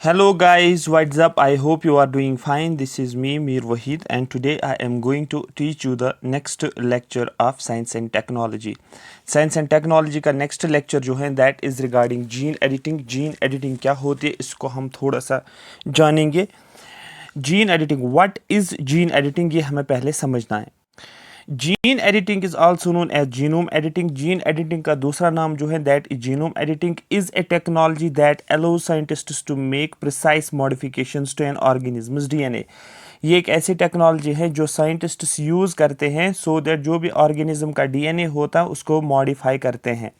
Hello guys, what's up? I hope you are doing fine. This is me, Mir Wahid, and today I am going to teach you the next lecture of Science and Technology. Science and Technology का next lecture जो है that is regarding gene editing. Gene editing क्या होती है इसको हम थोड़ा सा जानेंगे. Gene editing, what is gene editing ये हमें पहले समझना है. Gene editing is also known as genome editing. Gene editing का दूसरा नाम जो है that is genome editing is a technology that allows scientists to make precise modifications to an organism's DNA. ये एक ऐसी टेक्नोलॉजी है जो साइंटिस्ट्स यूज़ करते हैं सो दैट जो भी ऑर्गेनिज्म का डीएनए होता है उसको मॉडिफाई करते हैं.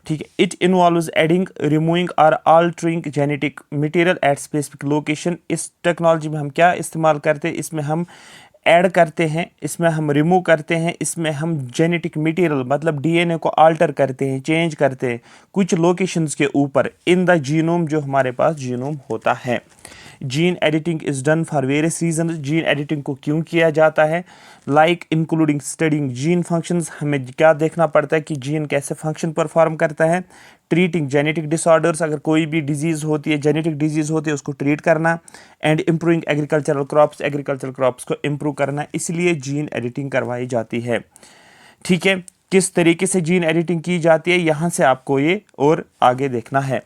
ठीक है. इट इन्वॉल्व्स एडिंग, रिमूविंग और altering genetic material at specific location. इस टेक्नोलॉजी में हम क्या इस्तेमाल करते हैं, इसमें हम ऐड करते हैं, इसमें हम रिमूव करते हैं, इसमें हम जेनेटिक मटेरियल मतलब डीएनए को अल्टर करते हैं, चेंज करते हैं कुछ लोकेशंस के ऊपर इन द जीनोम जो हमारे पास जीनोम होता है. Gene editing is done for various reason. Gene editing को क्यों किया जाता है, like including studying gene functions. हमें क्या देखना पड़ता है कि जीन कैसे फंक्शन परफॉर्म करता है. ट्रीटिंग जेनेटिक डिसऑर्डर्स, अगर कोई भी डिजीज़ होती है, जेनेटिक डिजीज़ होती है उसको ट्रीट करना. And improving agricultural crops, agricultural crops को इम्प्रूव करना. इसलिए जीन एडिटिंग करवाई जाती है. ठीक है. किस तरीके से जीन एडिटिंग की जाती है यहाँ से आपको ये और आगे देखना है.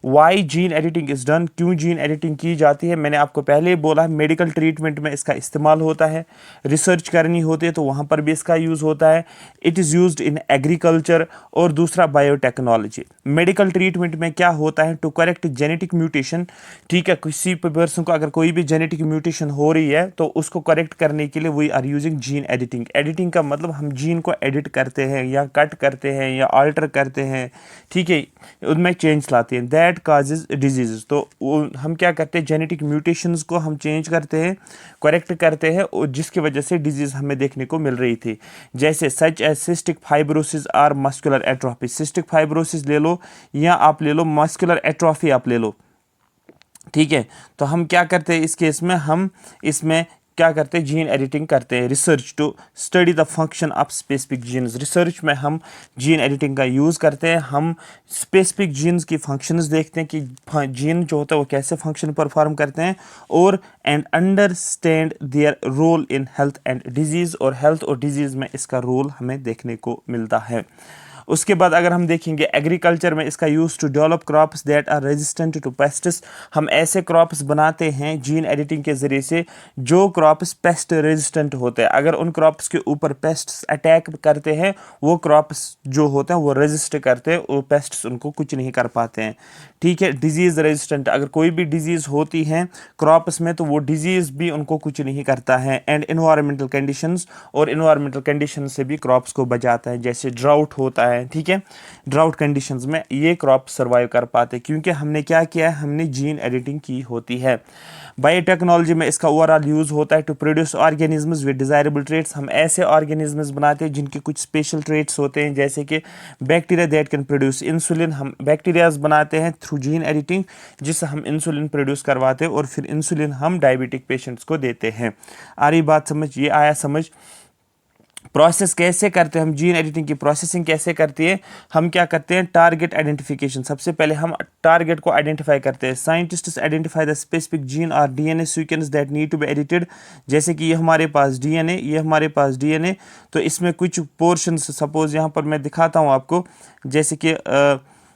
Why gene editing is done, क्यों जीन एडिटिंग की जाती है. मैंने आपको पहले ही बोला मेडिकल ट्रीटमेंट में इसका इस्तेमाल होता है, रिसर्च करनी होती है तो वहाँ पर भी इसका यूज़ होता है. It is used in agriculture. और दूसरा बायोटेक्नोलॉजी. मेडिकल ट्रीटमेंट में क्या होता है, टू करेक्ट जेनेटिक म्यूटेशन. ठीक है. किसी पर्सन को अगर कोई भी जेनेटिक म्यूटेशन हो रही है तो उसको करेक्ट करने के लिए we are using gene editing. Editing का मतलब हम जीन को एडिट करते हैं या कट करते हैं या अल्टर करते हैं. ठीक है. उनमें चेंज लाते हैं. That causes disease. तो हम क्या करते हैं, जेनेटिक म्यूटेशंस को हम चेंज करते हैं, करेक्ट करते हैं और जिसकी वजह से डिजीज़ हमें देखने को मिल रही थी. जैसे सच एज सिस्टिक फाइब्रोसिस और मस्कुलर एट्रोफी. सिस्टिक फाइब्रोसिस ले लो या आप ले लो मस्कुलर एट्रोफी आप ले लो. ठीक है. तो हम क्या करते हैं इस केस में, हम इसमें क्या करते हैं, जीन एडिटिंग करते हैं. Research to study the function of specific genes. Research में हम जीन एडिटिंग का यूज़ करते हैं. हम स्पेसिफिक जीन्स की फंक्शंस देखते हैं कि जीन जो होता है वो कैसे फंक्शन परफॉर्म करते हैं और and understand their role in health and disease. और हेल्थ और डिजीज़ में इसका रोल हमें देखने को मिलता है. उसके बाद अगर हम देखेंगे एग्रीकल्चर में इसका use to develop crops that are resistant to pests. हम ऐसे क्रॉप्स बनाते हैं जीन एडिटिंग के ज़रिए से जो क्रॉप्स पेस्ट रेजिस्टेंट होते हैं. अगर उन क्रॉप्स के ऊपर पेस्ट्स अटैक करते हैं वो क्रॉप्स जो होते हैं वो रेजिस्ट करते हैं, वो पेस्ट्स उनको कुछ नहीं कर पाते हैं. ठीक है. डिजीज़ रेजिस्टेंट, अगर कोई भी डिजीज़ होती है क्रॉप्स में तो वो डिजीज़ भी उनको कुछ नहीं करता है. एंड इन्वायरमेंटल कंडीशंस, और इन्वायरमेंटल कंडीशन से भी क्रॉप्स को बचाता है. जैसे ड्राउट होता है. ठीक है. ड्राउट कंडीशंस में ये क्रॉप सर्वाइव कर पाते क्योंकि हमने क्या किया है, हमने जीन एडिटिंग की होती है. बायोटेक्नोलॉजी में इसका ओवरऑल यूज होता है to produce organisms with desirable traits. हम ऐसे ऑर्गेनिज्म्स बनाते हैं जिनके कुछ स्पेशल ट्रेट्स होते हैं, जैसे कि bacteria that can produce insulin. हम बैक्टीरियाज बनाते हैं थ्रू जीन एडिटिंग जिससे हम इंसुलिन प्रोड्यूस करवाते हैं और फिर इंसुलिन हम डायबिटिक पेशेंट्स को देते हैं. आ रही बात समझ, ये आया समझ. प्रोसेस कैसे करते हैं हम, जीन एडिटिंग की प्रोसेसिंग कैसे करती है. हम क्या करते हैं, टारगेट आइडेंटिफिकेशन. सबसे पहले हम टारगेट को आइडेंटिफाई करते हैं. Scientists identify the specific gene और DNA sequence that need to be edited. जैसे कि ये हमारे पास डीएनए, ये हमारे पास डीएनए, तो इसमें कुछ पोर्शंस, सपोज यहाँ पर मैं दिखाता हूँ आपको, जैसे कि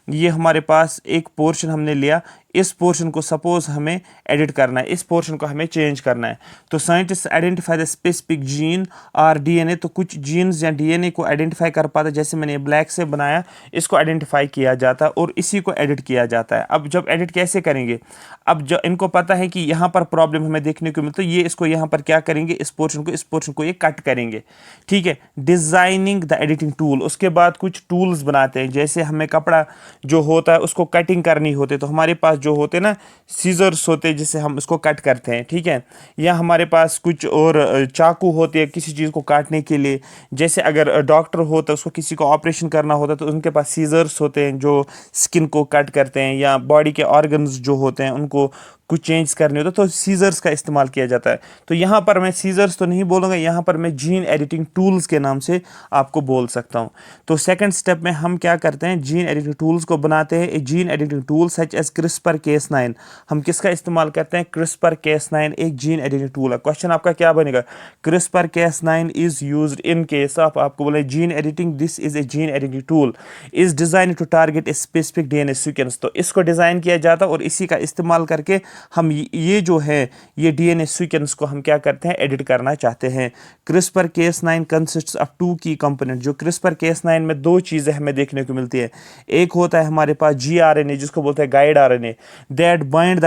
ये हमारे पास एक पोर्शन हमने लिया, इस पोर्शन को सपोज हमें एडिट करना है, इस पोर्शन को हमें चेंज करना है. तो scientist identify the specific gene और डीएनए. तो कुछ जीन्स या डीएनए को आइडेंटिफाई कर पाता है, जैसे मैंने ब्लैक से बनाया, इसको आइडेंटिफाई किया जाता है और इसी को एडिट किया जाता है. अब जब एडिट कैसे करेंगे, अब जो इनको पता है कि यहाँ पर प्रॉब्लम हमें देखने को मिलता है, ये इसको यहाँ पर क्या करेंगे, इस पोर्शन को ये कट करेंगे. ठीक है. Designing the editing tool. उसके बाद कुछ टूल्स बनाते हैं, जैसे हमें कपड़ा जो होता है उसको कटिंग करनी होती है तो हमारे पास जो होते हैं ना सीजर्स होते हैं जिससे हम इसको कट करते हैं. ठीक है. या हमारे पास कुछ और चाकू होते हैं किसी चीज़ को काटने के लिए. जैसे अगर डॉक्टर होता है उसको किसी को ऑपरेशन करना होता है तो उनके पास सीजर्स होते हैं जो स्किन को कट करते हैं, या बॉडी के ऑर्गन्स जो होते हैं उनको कुछ चेंज करने होते तो सीजर्स का इस्तेमाल किया जाता है। तो यहाँ पर मैं सीजर्स तो नहीं बोलूँगा, यहाँ पर मैं जीन एडिटिंग टूल्स के नाम से आपको बोल सकता हूँ। तो सेकंड स्टेप में हम क्या करते हैं, जीन एडिटिंग टूल्स को बनाते हैं। A gene editing tool such as CRISPR-Cas9, हम किसका इस्तेमाल करते हैं, CRISPR-Cas9 एक जीन एडिटिंग टूल है। क्वेश्चन आपका क्या बनेगा, CRISPR-Cas9 is used in case of, आपको बोले gene editing, this is a gene editing tool is design to target a specific DNA sequence. तो इसको डिजाइन किया जाता है और इसी का इस्तेमाल करके हम ये जो है ये DNA सीक्वेंस को हम क्या करते हैं, एडिट करना चाहते हैं। CRISPR-Cas9 कंसिस्ट्स ऑफ 2 की कंपोनेंट। जो CRISPR-Cas9 में 2 चीजें हमें देखने को मिलती है। एक होता है हमारे पास gRNA जिसको बोलते हैं guide RNA, that bind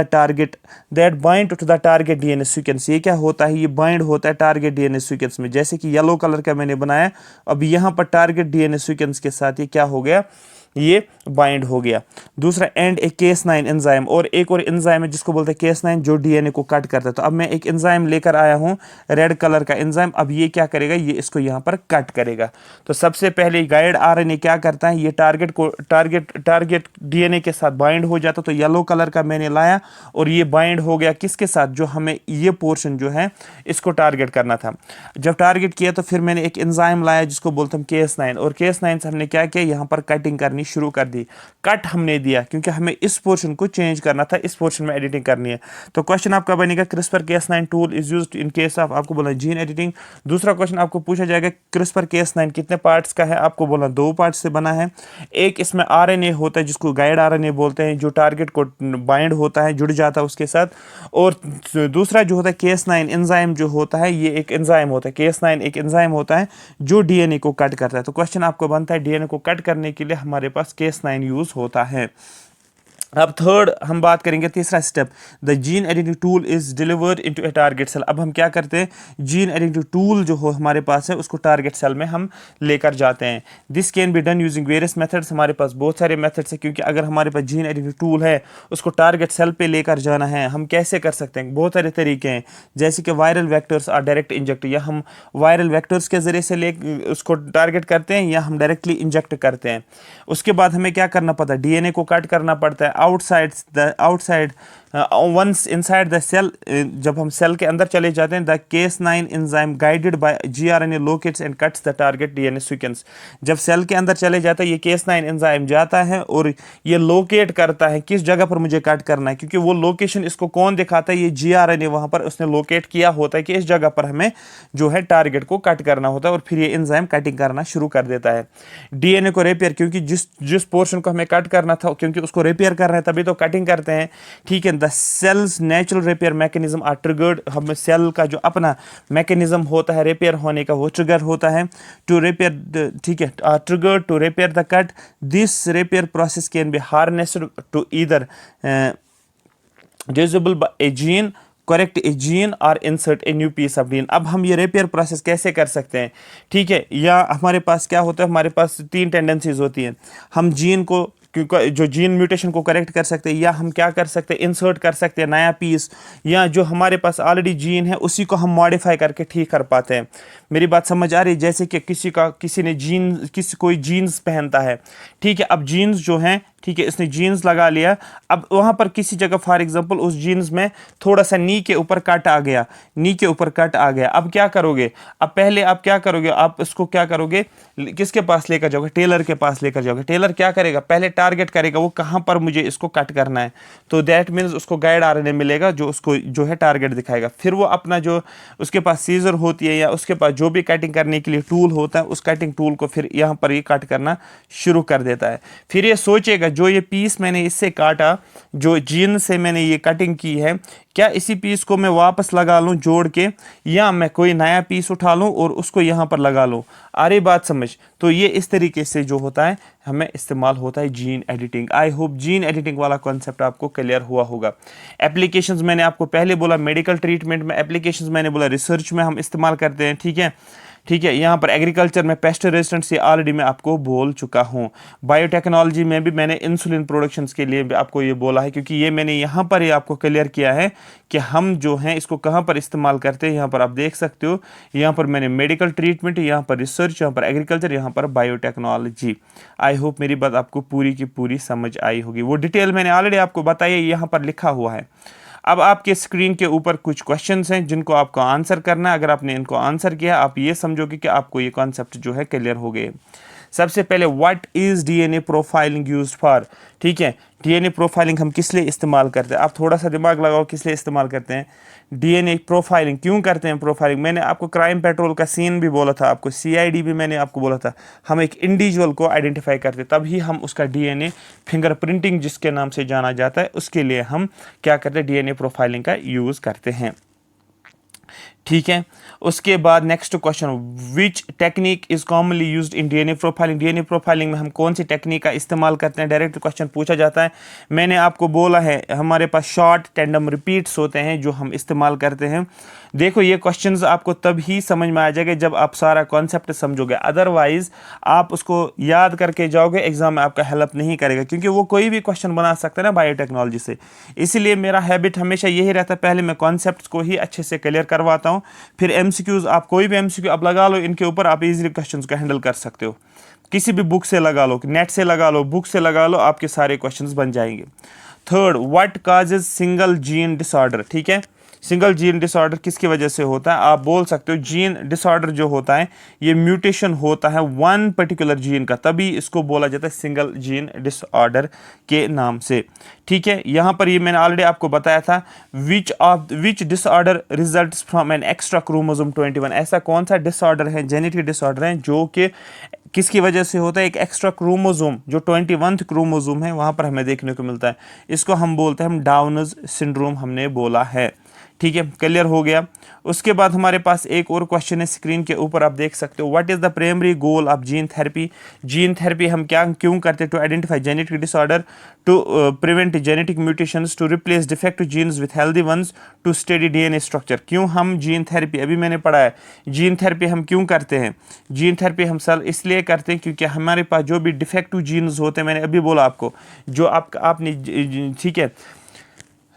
to the target DNA sequence. ये क्या होता है, ये बाइंड होता है टारगेट DNA सीक्वेंस में। जैसे कि येलो कलर का मैंने बनाया, अब यहाँ पर टारगेट DNA सीक्वेंस के साथ ये क्या हो गया, ये बाइंड हो गया। दूसरा एंड ए Cas9 एंजाइम, और एक और एंजाइम है जिसको बोलते हैं Cas9 जो DNA को कट करता है। तो अब मैं एक एंजाइम लेकर आया हूं, रेड कलर का एंजाइम। अब ये क्या करेगा, ये इसको यहां पर कट करेगा। तो सबसे पहले गाइड RNA क्या करता है, ये टारगेट DNA के साथ बाइंड हो जाता। तो येलो कलर का मैंने लाया और ये बाइंड हो गया किसके साथ, जो हमें ये पोर्शन जो है इसको टारगेट करना था। जब टारगेट किया तो फिर मैंने एक एंजाइम लाया जिसको बोलते हैं Cas9, और Cas9 से हमने क्या किया, यहाँ पर कटिंग करनी शुरू कर दी। कट हमने दिया क्योंकि हमें इस पोर्शन को चेंज करना था, इस पोर्शन में एडिटिंग करनी है। तो क्वेश्चन आपका बनेगा CRISPR-Cas9 tool is used in case of, आपको बोला जीन एडिटिंग। दूसरा क्वेश्चन आपको पूछा जाएगा CRISPR-Cas9 कितने पार्ट्स का है, आपको बोला 2 पार्ट्स से बना है। एक इसमें RNA होता है जिसको गाइड RNA बोलते हैं, जो टारगेट को बाइंड होता है, जुड़ जाता है उसके साथ। और दूसरा जो होता है Cas9 एंजाइम जो होता है, ये एक एंजाइम होता है, Cas9 एक एंजाइम होता है जो DNA को कट करता है। तो क्वेश्चन आपको बनता है DNA को कट करने के लिए हमारे पास Cas9 यूज होता है। अब थर्ड हम बात करेंगे, तीसरा step, the gene editing tool is delivered into a target cell. अब हम क्या करते हैं, जीन एडिटिंग टूल जो हो हमारे पास है उसको टारगेट सेल में हम लेकर जाते हैं। This can be done using various methods, हमारे पास बहुत सारे मेथड्स हैं, क्योंकि अगर हमारे पास जीन एडिटिंग टूल है उसको टारगेट सेल पे लेकर जाना है, हम कैसे कर सकते हैं, बहुत सारे तरीके हैं। जैसे कि वायरल वेक्टर्स और डायरेक्ट इंजेक्ट, या हम वायरल वेक्टर्स के जरिए से ले उसको टारगेट करते हैं, या हम डायरेक्टली इंजेक्ट करते हैं। उसके बाद हमें क्या करना पड़ता है, DNA को कट करना पड़ता है outside once inside the cell। जब हम सेल के अंदर चले जाते हैं, the Cas9 enzyme guided by gRNA locates and cuts the target DNA sequence। जब सेल के अंदर चले जाता है, ये Cas9 एंजाइम जाता है और ये लोकेट करता है किस जगह पर मुझे कट करना है, क्योंकि वो लोकेशन इसको कौन दिखाता है, ये gRNA वहां पर उसने लोकेट किया होता है कि इस जगह पर हमें जो है टारगेट को कट करना होता है, और फिर ये एंजाइम कटिंग करना शुरू कर देता है। DNA को रिपेयर, क्योंकि जिस पोर्शन को हमें कट करना था, क्योंकि उसको रिपेयर करना है तभी तो कटिंग करते हैं, ठीक है। The cell's natural repair mechanism are triggered, हमें सेल का जो अपना मैकेनिज्म होता है रिपेयर होने का, वो ट्रिगर होता है टू रिपेयर, ठीक है, triggered to repair the cut. This repair process can be harnessed to either disable by a gene, correct a gene और insert a new piece of gene. अब हम ये रिपेयर प्रोसेस कैसे कर सकते हैं, ठीक है। या हमारे पास क्या होता है, हमारे पास 3 टेंडेंसीज होती हैं। हम जीन को, जो जीन म्यूटेशन को करेक्ट कर सकते हैं, या हम क्या कर सकते हैं, इंसर्ट कर सकते हैं नया पीस, या जो हमारे पास ऑलरेडी जीन है उसी को हम मॉडिफाई करके ठीक कर पाते हैं। मेरी बात समझ आ रही है? जैसे कि किसी ने कोई जीन्स पहनता है, ठीक है। अब जीन्स जो हैं, ठीक है, इसने जीन्स लगा लिया, अब वहां पर किसी जगह फॉर एग्जांपल उस जीन्स में थोड़ा सा नी के ऊपर कट आ गया, अब क्या करोगे, अब पहले आप क्या करोगे, आप इसको क्या करोगे, किसके पास लेकर जाओगे, टेलर के पास लेकर जाओगे। टेलर क्या करेगा, पहले टारगेट करेगा वो कहां पर मुझे इसको कट करना है, तो दैट मीन्स उसको गाइड RNA मिलेगा जो उसको जो है टारगेट दिखाएगा। फिर वो अपना जो उसके पास सीजर होती है, या उसके पास जो भी कटिंग करने के लिए टूल होता है, उस कटिंग टूल को फिर यहाँ पर ये कट करना शुरू कर देता है। फिर ये सोचेगा जो ये पीस मैंने इससे काटा, जो जीन से मैंने ये कटिंग की है, क्या इसी पीस को मैं वापस लगा लूं जोड़ के, या मैं कोई नया पीस उठा लूं और उसको यहां पर लगा लूं। आ रही बात समझ? तो ये इस तरीके से जो होता है हमें इस्तेमाल होता है gene editing. I hope gene editing वाला कॉन्सेप्ट आपको क्लियर हुआ होगा। एप्लीकेशंस मैंने आपको पहले बोला मेडिकल ट्रीटमेंट में, एप्लीकेशंस मैंने बोला रिसर्च में हम इस्तेमाल करते हैं, ठीक है। यहाँ पर एग्रीकल्चर में पेस्ट रेजिस्टेंट से ऑलरेडी मैं आपको बोल चुका हूँ। बायोटेक्नोलॉजी में भी मैंने इंसुलिन प्रोडक्शंस के लिए भी आपको ये बोला है, क्योंकि ये मैंने यहाँ पर ये आपको क्लियर किया है कि हम जो हैं इसको कहाँ पर इस्तेमाल करते हैं। यहाँ पर आप देख सकते हो, यहाँ पर मैंने मेडिकल ट्रीटमेंट, यहाँ पर रिसर्च, यहाँ पर एग्रीकल्चर, यहाँ पर बायोटेक्नोलॉजी। आई होप मेरी बात आपको पूरी की पूरी समझ आई होगी। वो डिटेल मैंने ऑलरेडी आपको बताई है, यहाँ पर लिखा हुआ है। अब आपके स्क्रीन के ऊपर कुछ क्वेश्चंस हैं जिनको आपको आंसर करना है। अगर आपने इनको आंसर किया आप ये समझोगे कि आपको ये कॉन्सेप्ट जो है क्लियर हो गए। सबसे पहले what is DNA profiling used for, ठीक है, डीएनए प्रोफाइलिंग हम किस लिए इस्तेमाल करते हैं। आप थोड़ा सा दिमाग लगाओ, किस लिए इस्तेमाल करते हैं डीएनए प्रोफाइलिंग, क्यों करते हैं प्रोफाइलिंग। मैंने आपको क्राइम पेट्रोल का सीन भी बोला था, आपको सीआईडी भी मैंने आपको बोला था। हम एक इंडिविजुअल को आइडेंटिफाई करते तभी हम उसका डीएनए फिंगरप्रिंटिंग जिसके नाम से जाना जाता है उसके लिए हम क्या करते हैं, डीएनए प्रोफाइलिंग का यूज करते हैं। ठीक है, उसके बाद next question, which technique is commonly used in DNA profiling. DNA profiling में हम कौन सी टेक्निक का इस्तेमाल करते हैं, डायरेक्ट क्वेश्चन पूछा जाता है। मैंने आपको बोला है हमारे पास शॉर्ट टैंडम रिपीट्स होते हैं जो हम इस्तेमाल करते हैं। देखो ये क्वेश्चंस आपको तब ही समझ में आ जाएगा जब आप सारा कॉन्सेप्ट समझोगे, अदरवाइज आप उसको याद करके जाओगे एग्जाम में आपका हेल्प नहीं करेगा, क्योंकि वो कोई भी क्वेश्चन बना सकता है ना बायोटेक्नोलॉजी से। इसीलिए मेरा हैबिट हमेशा यही रहता है, पहले मैं कॉन्सेप्ट्स को ही अच्छे से क्लियर करवाता हूँ, फिर एमसीक्यूज, आप कोई भी एमसीक्यू आप लगा लो, इनके ऊपर आप इजीली क्वेश्चंस को हैंडल कर सकते हो। किसी भी बुक से लगा लो, नेट से लगा लो, बुक से लगा लो, आपके सारे क्वेश्चंस बन जाएंगे। Third, what causes single gene disorder, ठीक है, सिंगल जीन डिसऑर्डर किसकी वजह से होता है। आप बोल सकते हो जीन डिसऑर्डर जो होता है ये म्यूटेशन होता है वन पर्टिकुलर जीन का, तभी इसको बोला जाता है सिंगल जीन डिसऑर्डर के नाम से। ठीक है, यहाँ पर ये मैंने ऑलरेडी आपको बताया था, which disorder results from an extra chromosome 21। ऐसा कौन सा डिसऑर्डर है, जेनेटिक डिसऑर्डर है जो कि किसकी वजह से होता है, एक एक्स्ट्रा क्रोमोसोम जो 21th क्रोमोसोम है वहाँ पर हमें देखने को मिलता है। इसको हम बोलते हैं, हम डाउनज सिंड्रोम हमने बोला है। ठीक है, क्लियर हो गया। उसके बाद हमारे पास एक और क्वेश्चन है स्क्रीन के ऊपर, आप देख सकते हो, what is the primary goal of gene therapy. Gene therapy हम क्या क्यों करते हैं, to identify genetic disorder, to prevent genetic mutations, to replace defective genes with healthy ones, to study DNA structure. क्यों हम जीन थेरेपी, अभी मैंने पढ़ा है जीन थेरेपी हम क्यों करते हैं। जीन थेरेपी हम सर इसलिए करते हैं क्योंकि हमारे पास जो भी डिफेक्टिव जीन्स होते हैं, मैंने अभी बोला आपको, जो आपने, ठीक है,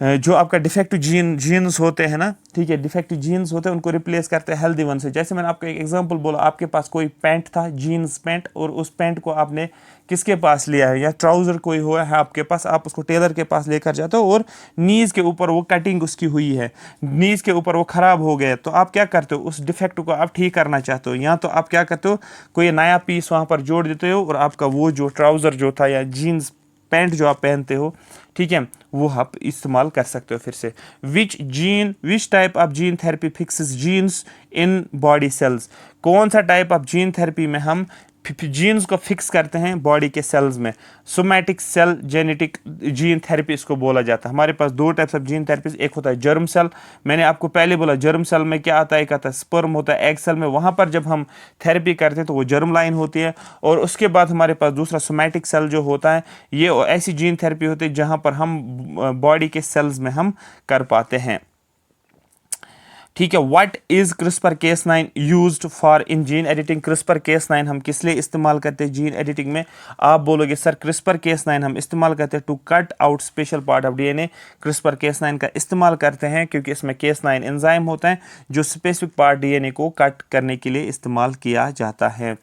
जो आपका डिफेक्टिव जीन्स होते हैं ना, ठीक है, डिफेक्टिव जीन्स होते हैं उनको रिप्लेस करते हैं हेल्दी वन से। जैसे मैंने आपको एक एग्जांपल बोला, आपके पास कोई पैंट था, जीन्स पैंट, और उस पैंट को आपने किसके पास लिया है, या ट्राउज़र कोई हुआ है आपके पास, आप उसको टेलर के पास लेकर जाते हो और नीज़ के ऊपर वो कटिंग उसकी हुई है, नीज़ के ऊपर वो ख़राब हो गया, तो आप क्या करते हो, उस डिफेक्ट को आप ठीक करना चाहते हो, या तो आप क्या करते हो, कोई नया पीस वहाँ पर जोड़ देते हो और आपका वो जो ट्राउज़र जो था या जीन्स पैंट जो आप पहनते हो, ठीक है, वो आप इस्तेमाल कर सकते हो फिर से। Which type of gene therapy fixes genes in body cells. कौन सा टाइप ऑफ जीन थेरेपी में हम जीन्स को फिक्स करते हैं बॉडी के सेल्स में। Somatic cell genetic gene therapy इसको बोला जाता है। हमारे पास दो टाइप्स ऑफ जीन थेरेपी, एक होता है जर्म सेल, मैंने आपको पहले बोला जर्म सेल में क्या आता है, एक आता है स्पर्म होता है एग सेल में, वहाँ पर जब हम थेरेपी करते हैं तो वो जर्म लाइन होती है। और उसके बाद हमारे पास दूसरा सोमैटिक सेल जो होता है, ये ऐसी जीन थेरेपी होती है जहाँ पर हम बॉडी के सेल्स में हम कर पाते हैं। ठीक है, what is CRISPR Cas9 used for in gene editing. CRISPR Cas9 हम किस लिए इस्तेमाल करते हैं जीन एडिटिंग में। आप बोलोगे सर क्रिस्पर Cas9 हम इस्तेमाल करते हैं to cut out special part of DNA. CRISPR Cas9 का इस्तेमाल करते हैं क्योंकि इसमें Cas9 एंजाइम होता है जो स्पेसिफिक पार्ट डीएनए को कट करने के लिए इस्तेमाल किया जाता है।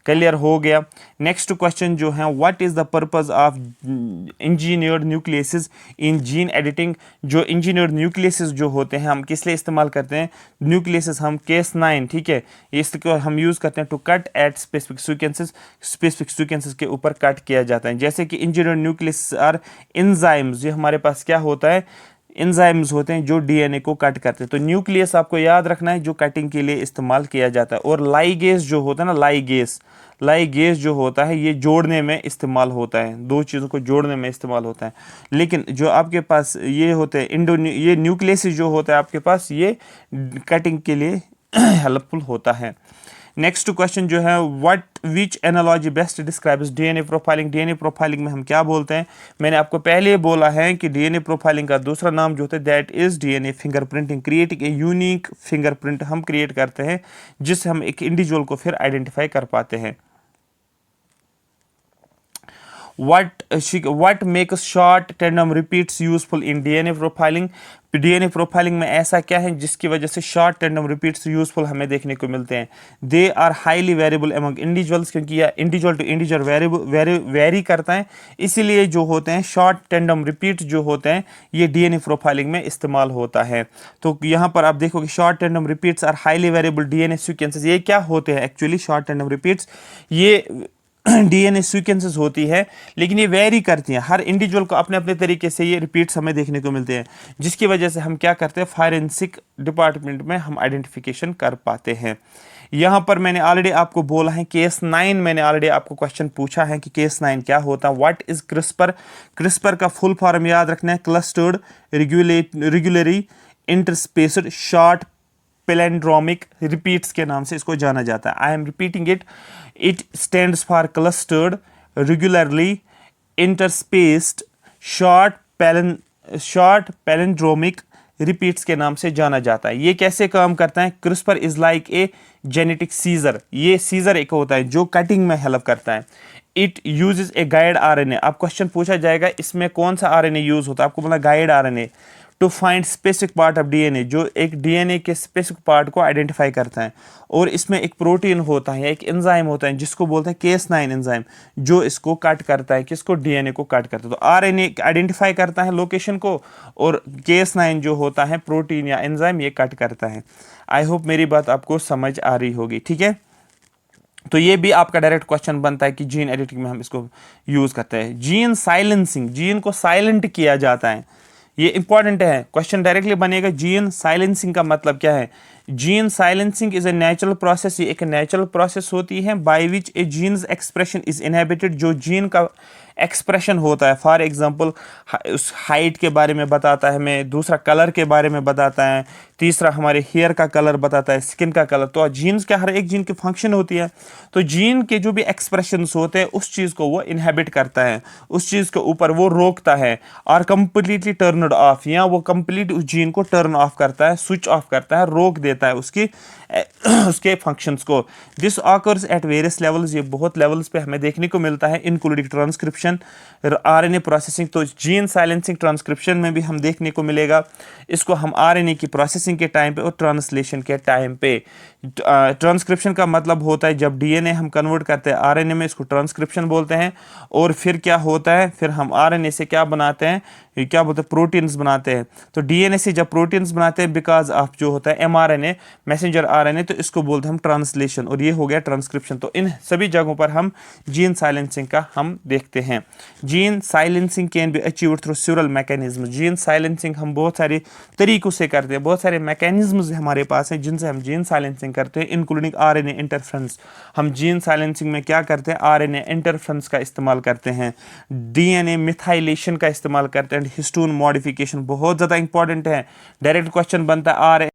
क्लियर हो गया। नेक्स्ट क्वेश्चन जो है, what is the purpose of engineered nucleases in gene editing. जो इंजीनियर्ड न्यूक्लियसेस जो होते हैं हम किस लिए इस्तेमाल करते हैं, न्यूक्लियसेस हम Cas9, ठीक है, इसको हम यूज करते हैं to cut at specific sequences के ऊपर कट किया जाता है। जैसे कि इंजीनियर्ड न्यूक्लियस आर एंजाइम्स, ये हमारे पास क्या होता है, एंजाइम्स होते हैं जो डीएनए को कट करते हैं। तो न्यूक्लियस आपको याद रखना है जो कटिंग के लिए इस्तेमाल किया जाता है। और लाइगेस जो होता है ना, लाइगेस जो होता है ये जोड़ने में इस्तेमाल होता है, दो चीज़ों को जोड़ने में इस्तेमाल होता है। लेकिन जो आपके पास ये होते हैं ये न्यूक्लियस जो होता है आपके पास, ये कटिंग के लिए हेल्पफुल होता है। नेक्स्ट क्वेश्चन जो है, which analogy best describes DNA profiling. DNA profiling में हम क्या बोलते हैं, मैंने आपको पहले बोला है कि डीएनए प्रोफाइलिंग का दूसरा नाम जो होता है that is DNA fingerprinting. Creating a unique fingerprint हम क्रिएट करते हैं जिससे हम एक इंडिविजुअल को फिर आइडेंटिफाई कर पाते हैं। What makes short tandem repeats useful in DNA profiling. DNA profiling में ऐसा क्या है जिसकी वजह से शॉर्ट टैंडम रिपीट्स यूजफुल हमें देखने को मिलते हैं। They are highly variable among individuals, क्योंकि यह इंडिविजुअल टू इंडिविजुअल वेरी करता है, इसीलिए जो होते हैं शॉर्ट टैंडम रिपीट जो होते हैं ये डीएनए प्रोफाइलिंग में इस्तेमाल होता है। तो यहाँ पर आप देखो कि short tandem repeats are highly variable DNA sequences. ये क्या होते हैं एक्चुअली शॉर्ट टैंडम रिपीट्स? ये डीएनए सीक्वेंसेस होती है, लेकिन ये वेरी करती हैं। हर इंडिविजुअल को अपने अपने तरीके से ये रिपीट्स हमें देखने को मिलते हैं, जिसकी वजह से हम क्या करते हैं, फॉरेंसिक डिपार्टमेंट में हम आइडेंटिफिकेशन कर पाते हैं। यहाँ पर मैंने ऑलरेडी आपको बोला है केस 9, मैंने ऑलरेडी आपको क्वेश्चन पूछा है कि केस 9 क्या होता है। What is CRISPR? क्रिस्पर का फुल फॉर्म याद रखना है, clustered regularly interspaced short palindromic repeats के नाम से इसको जाना जाता है। I am repeating it, it stands for clustered regularly interspaced short palindromic repeats के नाम से जाना जाता है। ये कैसे काम करता है? CRISPR is like a genetic scissor, ये सीजर एक होता है जो कटिंग में हेल्प करता है। It uses a guide RNA. अब क्वेश्चन पूछा जाएगा इसमें कौन सा आरएनए यूज होता है, आपको बोला guide RNA to find specific part of DNA, जो एक डीएनए के स्पेसिफिक पार्ट को आइडेंटिफाई करता है। और इसमें एक प्रोटीन होता है, एक एंजाइम होता है जिसको बोलते हैं Cas9 एंजाइम, जो इसको कट करता है, किसको? डीएनए को कट करता है। तो आरएनए आइडेंटिफाई करता है लोकेशन को, और Cas9 जो होता है प्रोटीन या एंजाइम, ये कट करता है। आई होप मेरी बात आपको समझ आ रही होगी, ठीक है। तो ये भी आपका डायरेक्ट क्वेश्चन बनता है कि जीन एडिटिंग में हम इसको यूज करते हैं। जीन साइलेंसिंग, जीन को साइलेंट किया जाता है, ये इंपॉर्टेंट है, क्वेश्चन डायरेक्टली बनेगा। जीन साइलेंसिंग का मतलब क्या है? Gene silencing is a natural process, ये एक नेचुरल प्रोसेस होती है by which a gene's expression is inhibited, जो जीन का एक्सप्रेशन होता है। फॉर एग्जांपल उस हाइट के बारे में बताता है हमें, दूसरा कलर के बारे में बताता है, तीसरा हमारे हेयर का कलर बताता है, स्किन का कलर। तो जीन्स क्या, हर एक जीन की फंक्शन होती है। तो जीन के जो भी एक्सप्रेशंस होते हैं उस चीज़ को वो इनहेबिट करता है, उस चीज़ के ऊपर वो रोकता है, और कंप्लीटली टर्नड ऑफ, या वो कंप्लीट उस जीन को टर्न ऑफ करता है, स्विच ऑफ करता है, रोक देता है उसके फंक्शंस को। This occurs at various levels, ये बहुत लेवल्स पे हमें देखने को मिलता है, इंक्लूडिंग ट्रांसक्रिप्शन, आरएनए प्रोसेसिंग। तो जीन साइलेंसिंग ट्रांसक्रिप्शन में भी हम देखने को मिलेगा, इसको हम आरएनए की प्रोसेसिंग के टाइम पे और ट्रांसलेशन के टाइम पे। ट्रांसक्रिप्शन का मतलब होता है जब डीएनए हम कन्वर्ट करते हैं आरएनए में, इसको ट्रांसक्रिप्शन बोलते हैं। और फिर क्या होता है, फिर हम आरएनए से क्या बनाते हैं, ये क्या बोलते हैं, प्रोटीन्स बनाते हैं। तो डीएनए से जब प्रोटीन्स बनाते हैं बिकॉज ऑफ जो होता है एमआरएनए, मैसेंजर आरएनए, तो इसको बोलते हैं हम ट्रांसलेशन, और ये हो गया ट्रांसक्रिप्शन। तो इन सभी जगहों पर हम जीन साइलेंसिंग का हम देखते हैं। Gene silencing can be achieved through several mechanism. Gene silencing हम बहुत सारे तरीकों से करते हैं, बहुत सारे मैकेनिज्म्स हमारे पास हैं जिनसे हम जीन साइलेंसिंग करते हैं, इंक्लूडिंग आरएनए इंटरफ्रेंस। हम जीन साइलेंसिंग में क्या करते हैं, आरएनए इंटरफ्रेंस का इस्तेमाल करते हैं, डीएनए मिथाइलेशन का इस्तेमाल करते हैं, हिस्टोन मॉडिफिकेशन बहुत ज़्यादा इंपॉर्टेंट है। डायरेक्ट क्वेश्चन बनता है आरएनए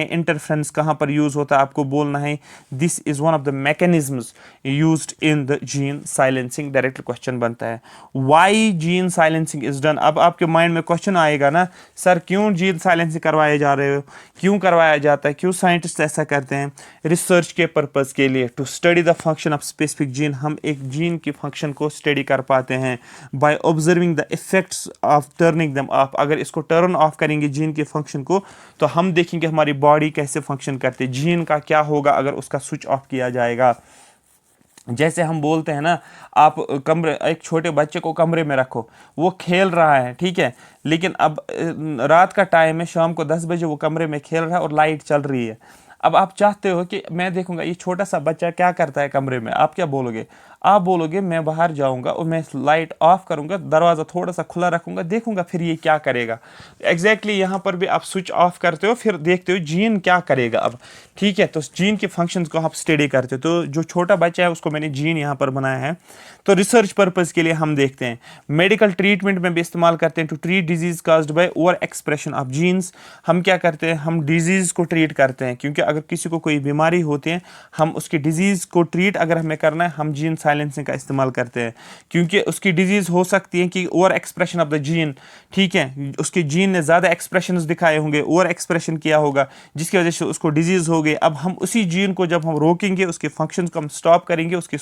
इंटरफ्रेंस कहाँ पर यूज होता है, आपको बोलना है this is one of the mechanisms used in the gene silencing. Direct question बनता है why gene silencing is done. अब आपके माइंड में क्वेश्चन आएगा ना, सर क्यों जीन साइलेंसिंग करवाए जा रहे हो, क्यों करवाया जाता है, क्यों साइंटिस्ट ऐसा करते हैं? रिसर्च के पर्पज के लिए, to study the function of specific gene. हम एक जीन की फंक्शन को स्टडी कर पाते हैं by observing the effects of turning them of. अगर इसको टर्न ऑफ करेंगे जीन के फंक्शन को, तो हम देखेंगे हमारी बॉडी कैसे फंक्शन करती है, जीन का क्या होगा अगर उसका स्विच ऑफ किया जाएगा। जैसे हम बोलते हैं ना, आप कमरे, एक छोटे बच्चे को कमरे में रखो, वो खेल रहा है, ठीक है, लेकिन अब रात का टाइम है, शाम को 10 बजे वो कमरे में खेल रहा है और लाइट चल रही है। अब आप चाहते हो कि मैं देखूंगा ये छोटा सा बच्चा क्या करता है कमरे में, आप क्या बोलोगे? आप बोलोगे मैं बाहर जाऊंगा और मैं लाइट ऑफ करूंगा, दरवाज़ा थोड़ा सा खुला रखूंगा, देखूंगा फिर ये क्या करेगा। एग्जैक्टली यहाँ पर भी आप स्विच ऑफ करते हो, फिर देखते हो जीन क्या करेगा अब, ठीक है। तो जीन के फंक्शंस को आप स्टडी करते हो। तो जो छोटा बच्चा है उसको मैंने जीन यहाँ पर बनाया है, तो रिसर्च पर्पज़ के लिए हम देखते हैं। मेडिकल ट्रीटमेंट में भी इस्तेमाल करते हैं, to treat disease caused by over expression of genes. हम क्या करते हैं, हम डिजीज़ को ट्रीट करते हैं, क्योंकि अगर किसी को कोई बीमारी होती है, हम उसकी डिजीज़ को ट्रीट अगर हमें करना है, हम जीन साइलेंसिंग का इस्तेमाल करते हैं, क्योंकि उसकी डिजीज़ हो सकती है कि over expression of the gene, ठीक है, उसके जीन ने ज़्यादा एक्सप्रेशन दिखाए होंगे, ओवर एक्सप्रेशन किया होगा, जिसकी वजह से उसको डिजीज़ हो गई। अब हम उसी जीन को जब हम रोकेंगे, उसके फंक्शन को हम स्टॉप करेंगे, उसको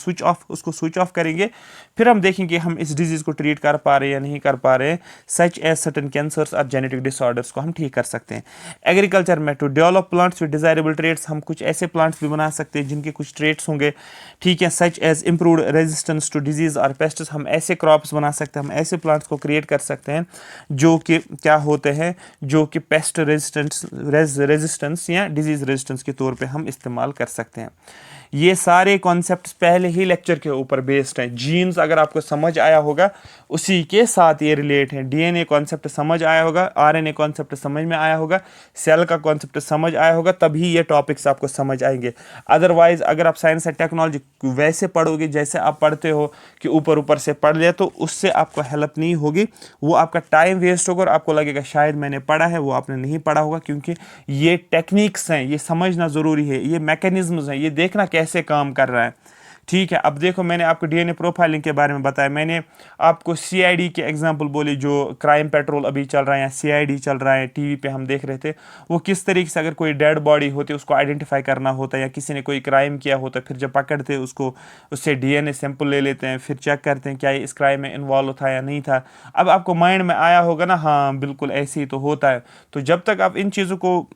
स्विच ऑफ करेंगे, फिर हम देखेंगे हम इस डिजीज़ को ट्रीट कर पा रहे हैं या नहीं कर पा रहे हैं। सच एज सर्टन कैंसर्स और जेनेटिक डिसऑर्डर्स को हम ठीक कर सकते हैं। एग्रीकल्चर में to develop plants with desirable traits, हम कुछ ऐसे प्लांट्स भी बना सकते हैं जिनके कुछ ट्रेट्स होंगे, ठीक है, such as improved resistance to disease और पेस्ट्स, हम ऐसे क्रॉप्स बना सकते हैं, हम ऐसे प्लांट्स को क्रिएट कर सकते हैं जो कि क्या होते हैं, जो कि पेस्ट रेजिस्टेंस या डिजीज रेजिस्टेंस के तौर पे हम इस्तेमाल कर सकते हैं। ये सारे कॉन्सेप्ट्स पहले ही लेक्चर के ऊपर बेस्ड हैं। जीन्स अगर आपको समझ आया होगा, उसी के साथ ये रिलेट है। डीएनए कॉन्सेप्ट समझ आया होगा, आरएनए कॉन्सेप्ट समझ में आया होगा, सेल का कॉन्सेप्ट समझ आया होगा, तभी ये टॉपिक्स आपको समझ आएंगे। अदरवाइज अगर आप साइंस एंड टेक्नोलॉजी वैसे पढ़ोगे जैसे आप पढ़ते हो कि ऊपर ऊपर से पढ़ लिया, तो उससे आपको हेल्प नहीं होगी, वो आपका टाइम वेस्ट होगा और आपको लगेगा शायद मैंने पढ़ा है, वो आपने नहीं पढ़ा होगा। क्योंकि ये टेक्निक्स हैं, ये समझना ज़रूरी है, ये मैकेनिज्म्स हैं, ये देखना कैसे काम कर रहा है, ठीक है। अब देखो, मैंने आपको डीएनए प्रोफाइलिंग के बारे में बताया, मैंने आपको सीआईडी के एग्जांपल बोले, जो क्राइम पेट्रोल अभी चल रहा है या सीआईडी चल रहा है, टीवी पे हम देख रहे थे, वो किस तरीके से अगर कोई डेड बॉडी होती है उसको आइडेंटिफाई करना होता है, या किसी ने कोई क्राइम किया होता है, फिर जब पकड़ते हैं उसको, उससे डीएनए सैंपल ले लेते हैं, फिर चेक करते हैं क्या ये इस क्राइम में इन्वॉल्व था या नहीं था। अब आपको माइंड में आया होगा ना, हाँ बिल्कुल ऐसे ही तो होता है। तो जब तक आप इन चीज़ों को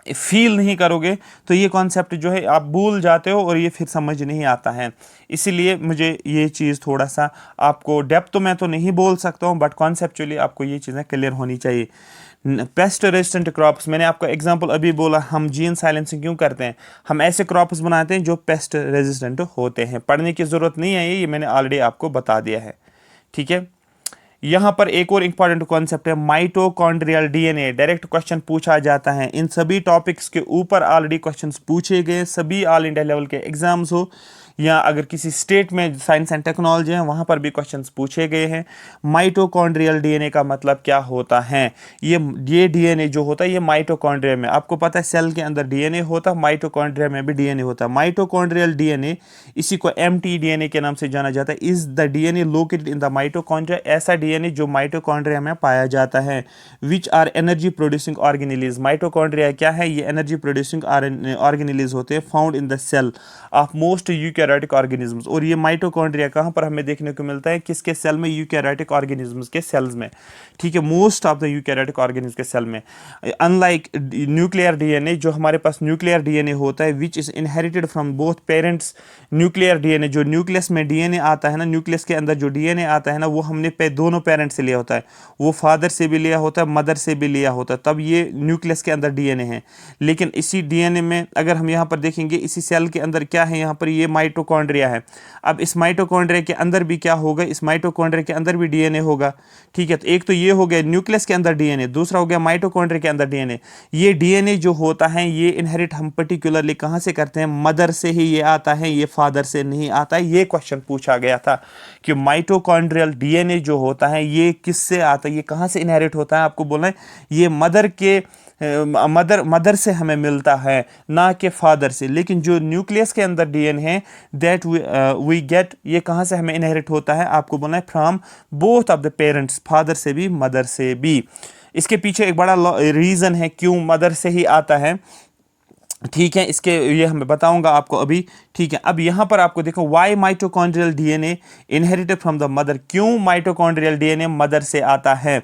फील नहीं करोगे तो ये कॉन्सेप्ट जो है आप भूल जाते हो और ये फिर समझ नहीं आता है। इसीलिए मुझे ये चीज़ थोड़ा सा आपको डेप्थ तो मैं तो नहीं बोल सकता हूँ, बट कॉन्सेप्चुअली आपको ये चीज़ें क्लियर होनी चाहिए। पेस्ट रेजिस्टेंट क्रॉप्स, मैंने आपको एग्जांपल अभी बोला, हम जीन साइलेंसिंग क्यों करते हैं, हम ऐसे क्रॉप्स बनाते हैं जो पेस्ट रेजिस्टेंट होते हैं। पढ़ने की ज़रूरत नहीं है, ये मैंने ऑलरेडी आपको बता दिया है, ठीक है। यहाँ पर एक और इंपॉर्टेंट कॉन्सेप्ट है माइटोकॉन्ड्रियल डीएनए। डायरेक्ट क्वेश्चन पूछा जाता है, इन सभी टॉपिक्स के ऊपर ऑलरेडी क्वेश्चंस पूछे गए, सभी ऑल इंडिया लेवल के एग्जाम्स हो या अगर किसी स्टेट में साइंस एंड टेक्नोलॉजी है वहाँ पर भी क्वेश्चंस पूछे गए हैं। माइटोकॉन्ड्रियल डीएनए का मतलब क्या होता है, ये डीएनए जो होता है ये माइटोकॉन्ड्रिया में, आपको पता है सेल के अंदर डीएनए होता है, माइटोकॉन्ड्रिया में भी डीएनए होता है। माइटोकॉन्ड्रियल डीएनए, इसी को mtDNA के नाम से जाना जाता है, is the DNA located in the mitochondria, ऐसा डीएनए जो माइटोकॉन्ड्रिया में पाया जाता है। Which are energy producing organelles, mitochondria क्या है, ये एनर्जी प्रोड्यूसिंग ऑर्गेनेलीज होते हैं found in the cell of most eukaryotic organisms. और ये माइटोकॉन्ड्रिया कहाँ पर हमें देखने को मिलता है, किसके सेल में, यूकैरियोटिक ऑर्गेनिजम्स के सेल्स में, ठीक है, most of the eukaryotic organisms के सेल में। अनलाइक न्यूक्लियर डीएनए, जो हमारे पास न्यूक्लियर डीएनए होता है, which is inherited from both parents. Nuclear DNA, जो न्यूक्लियस में डीएनए आता है ना, न्यूक्लियस के अंदर जो डीएनए आता है ना, वो हमने दोनों पेरेंट्स से लिया होता है, वो फादर से भी लिया होता है, मदर से भी लिया होता है, तब ये न्यूक्लियस के अंदर डीएनए है। लेकिन इसी डीएनए में अगर हम यहाँ पर देखेंगे, इसी सेल के अंदर क्या है, यहाँ पर ये माइटोकॉन्ड्रिया है। अब इस माइटोकॉन्ड्रिया के अंदर भी क्या होगा, इस माइटोकॉन्ड्रिया के अंदर भी डीएनए होगा, ठीक है। तो एक तो ये हो गया न्यूक्लियस के अंदर डीएनए, दूसरा हो गया माइटोकॉन्ड्रिया के अंदर डीएनए। ये डीएनए जो होता है ये इनहेरिट हम पर्टिकुलरली कहाँ से करते हैं, मदर से ही ये आता है, ये फादर से नहीं आता है। ये क्वेश्चन पूछा गया था कि माइटोकॉन्ड्रियल डीएनए जो होता है ये किससे आता है, ये कहाँ से इनहेरिट होता है। आपको बोलना है ये मदर से हमें मिलता है, ना कि फादर से। लेकिन जो न्यूक्लियस के अंदर डीएनए है दैट वी गेट, ये कहाँ से हमें इनहेरिट होता है, आपको बोलना है from both of the parents, father से भी मदर से भी। इसके पीछे एक बड़ा रीज़न है क्यों मदर से ही आता है, ठीक है, इसके ये मैं बताऊंगा आपको अभी, ठीक है। अब यहाँ पर आपको देखो, why mitochondrial DNA inherited from the mother, क्यों माइटोकॉन्ड्रियल डीएनए मदर से आता है।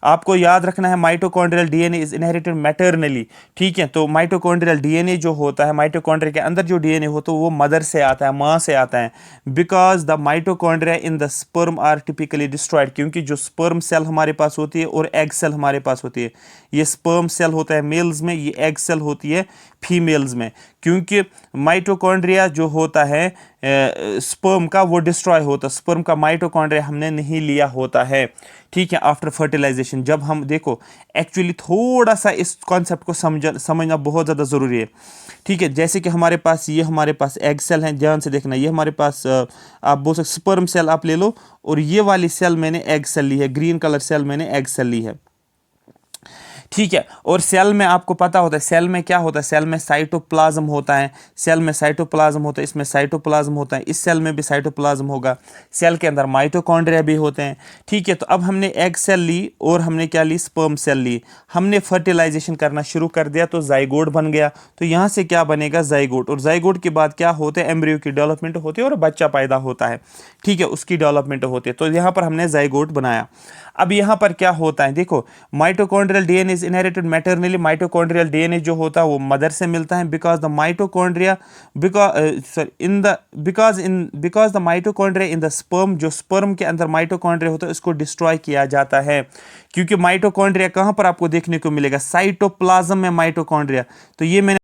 आपको याद रखना है mitochondrial DNA is inherited maternally, ठीक है। तो माइटोकॉन्ड्रियल डीएनए जो होता है, माइटोकॉन्ड्रिया के अंदर जो डीएनए होता है वो मदर से आता है, माँ से आता है। Because the mitochondria in the sperm are typically destroyed, क्योंकि जो स्पर्म सेल हमारे पास होती है और एग सेल हमारे पास होती है, ये स्पर्म सेल होता है मेल्स में, ये एग सेल होती है फीमेल्स में। क्योंकि माइटोकॉन्ड्रिया जो होता है स्पर्म का वो डिस्ट्रॉय होता है, स्पर्म का माइटोकॉन्ड्रिया हमने नहीं लिया होता है, ठीक है, आफ्टर फर्टिलाइजेशन। जब हम देखो एक्चुअली थोड़ा सा इस कॉन्सेप्ट को समझना बहुत ज़्यादा ज़रूरी है, ठीक है। जैसे कि हमारे पास एग सेल है, ध्यान से देखना, ये हमारे पास आप बोल सकते स्पर्म सेल आप ले लो, और ये वाली सेल मैंने एग सेल ली है, ग्रीन कलर सेल मैंने एग सेल ली है। ठीक है। और सेल में आपको पता होता है, सेल में क्या होता है, सेल में साइटोप्लाज्म होता है, सेल में साइटोप्लाज्म होता है, इसमें साइटोप्लाज्म होता है, इस सेल में भी साइटोप्लाज्म होगा, सेल के अंदर माइटोकॉन्ड्रिया भी होते हैं। ठीक है, तो अब हमने एग सेल ली और हमने क्या ली, स्पर्म सेल ली, हमने फर्टिलाइजेशन करना शुरू कर दिया तो जाइगोट बन गया। तो यहाँ से क्या बनेगा, जाइगोट, और जाइगोट के बाद क्या होते हैं, एम्ब्रियो की डेवलपमेंट होती है और बच्चा पैदा होता है। ठीक है, उसकी डेवलपमेंट होती है, तो यहाँ पर हमने जाइगोट बनाया। अब यहाँ पर क्या होता है, देखो, mitochondrial DNA is inherited मैटरनली, mitochondrial DNA जो होता है वो मदर से मिलता है, because the mitochondria because the mitochondria in the sperm, जो स्पर्म के अंदर माइटोकॉन्ड्रिया होता है उसको डिस्ट्रॉय किया जाता है, क्योंकि माइटोकॉन्ड्रिया कहाँ पर आपको देखने को मिलेगा, साइटोप्लाज्म में माइटोकॉन्ड्रिया। तो ये मैंने